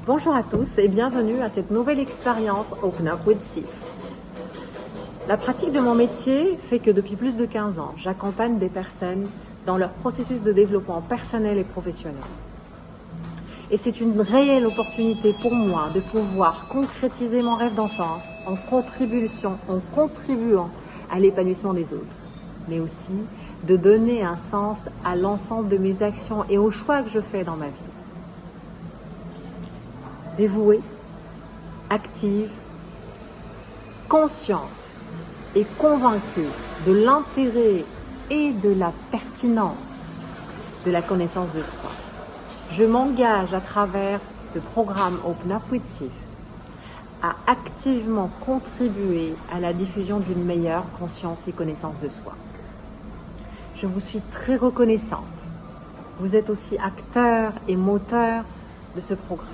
Bonjour à tous et bienvenue à cette nouvelle expérience Open Up with Sif. La pratique de mon métier fait que depuis plus de 15 ans, j'accompagne des personnes dans leur processus de développement personnel et professionnel. Et c'est une réelle opportunité pour moi de pouvoir concrétiser mon rêve d'enfance en contribuant à l'épanouissement des autres, mais aussi de donner un sens à l'ensemble de mes actions et aux choix que je fais dans ma vie. Dévouée, active, consciente et convaincue de l'intérêt et de la pertinence de la connaissance de soi. Je m'engage à travers ce programme Open Up with Sif à activement contribuer à la diffusion d'une meilleure conscience et connaissance de soi. Je vous suis très reconnaissante. Vous êtes aussi acteur et moteur de ce programme.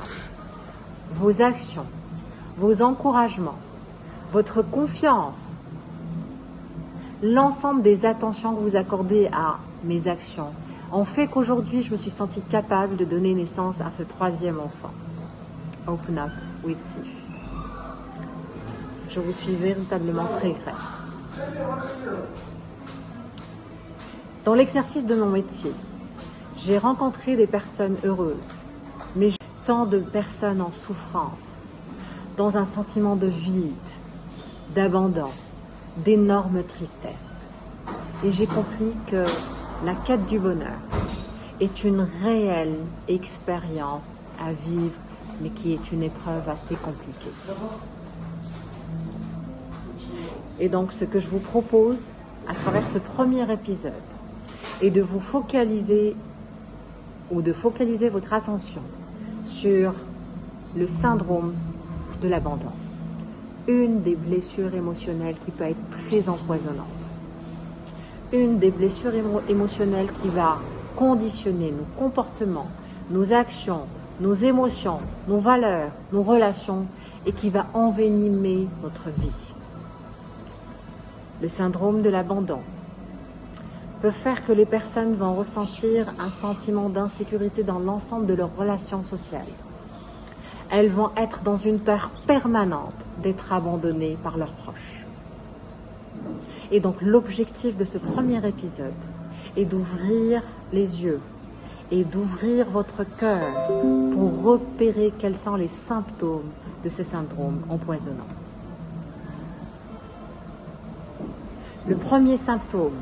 Vos actions, vos encouragements, votre confiance, l'ensemble des attentions que vous accordez à mes actions ont fait qu'aujourd'hui, je me suis sentie capable de donner naissance à ce troisième enfant. Open Up with Sif. Je vous suis véritablement très grate. Dans l'exercice de mon métier, j'ai rencontré des personnes heureuses, mais tant de personnes en souffrance, dans un sentiment de vide, d'abandon, d'énorme tristesse. Et j'ai compris que la quête du bonheur est une réelle expérience à vivre, mais qui est une épreuve assez compliquée. Et donc, ce que je vous propose à travers ce premier épisode est de vous focaliser ou de focaliser votre attention sur le syndrome de l'abandon. Une des blessures émotionnelles qui peut être très empoisonnante. Une des blessures émotionnelles qui va conditionner nos comportements, nos actions, nos émotions, nos valeurs, nos relations et qui va envenimer notre vie. Le syndrome de l'abandon peut faire que les personnes vont ressentir un sentiment d'insécurité dans l'ensemble de leurs relations sociales. Elles vont être dans une peur permanente d'être abandonnées par leurs proches. Et donc l'objectif de ce premier épisode est d'ouvrir les yeux et d'ouvrir votre cœur pour repérer quels sont les symptômes de ce syndrome empoisonnant. Le premier symptôme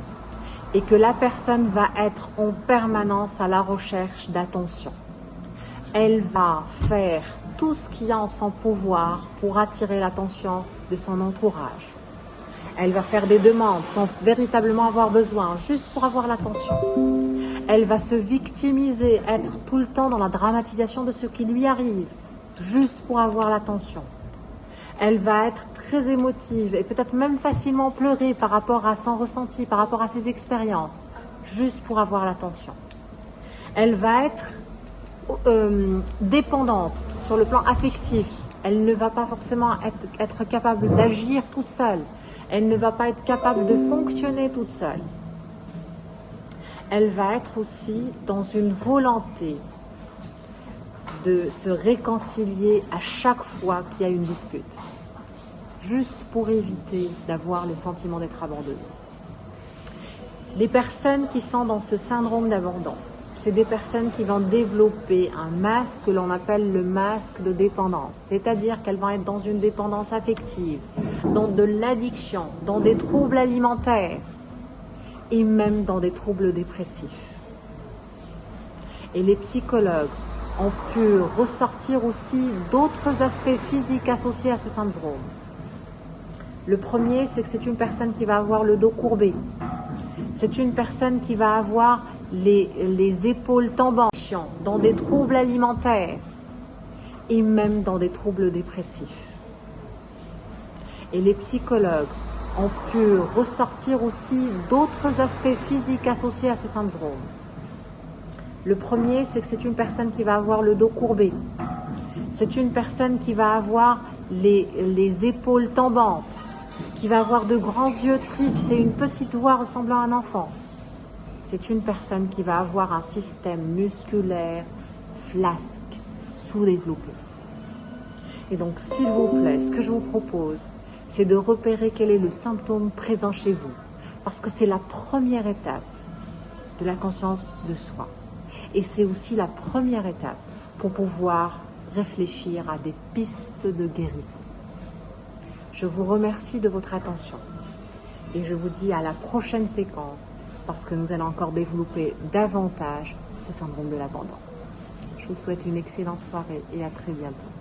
est que la personne va être en permanence à la recherche d'attention. Elle va faire tout ce qui est en son pouvoir pour attirer l'attention de son entourage. Elle va faire des demandes sans véritablement avoir besoin, juste pour avoir l'attention. Elle va se victimiser, être tout le temps dans la dramatisation de ce qui lui arrive, juste pour avoir l'attention. Elle va être très émotive et peut-être même facilement pleurer par rapport à son ressenti, par rapport à ses expériences, juste pour avoir l'attention. Elle va être dépendante sur le plan affectif. Elle ne va pas forcément être capable d'agir toute seule. Elle ne va pas être capable de fonctionner toute seule. Elle va être aussi dans une volonté de se réconcilier à chaque fois qu'il y a une dispute, juste pour éviter d'avoir le sentiment d'être abandonné. Les personnes qui sont dans ce syndrome d'abandon, c'est des personnes qui vont développer un masque que l'on appelle le masque de dépendance, c'est-à-dire qu'elles vont être dans une dépendance affective, dans de l'addiction, dans des troubles alimentaires et même dans des troubles dépressifs. Et les psychologues ont pu ressortir aussi d'autres aspects physiques associés à ce syndrome. Le premier, c'est que c'est une personne qui va avoir le dos courbé. C'est une personne qui va avoir les épaules tombantes, dans des troubles alimentaires et même dans des troubles dépressifs. Et les psychologues ont pu ressortir aussi d'autres aspects physiques associés à ce syndrome. Le premier, c'est que c'est une personne qui va avoir le dos courbé. C'est une personne qui va avoir les épaules tombantes, qui va avoir de grands yeux tristes et une petite voix ressemblant à un enfant. C'est une personne qui va avoir un système musculaire flasque, sous-développé. Et donc, s'il vous plaît, ce que je vous propose, c'est de repérer quel est le symptôme présent chez vous. Parce que c'est la première étape de la conscience de soi. Et c'est aussi la première étape pour pouvoir réfléchir à des pistes de guérison. Je vous remercie de votre attention et je vous dis à la prochaine séquence parce que nous allons encore développer davantage ce syndrome de l'abandon. Je vous souhaite une excellente soirée et à très bientôt.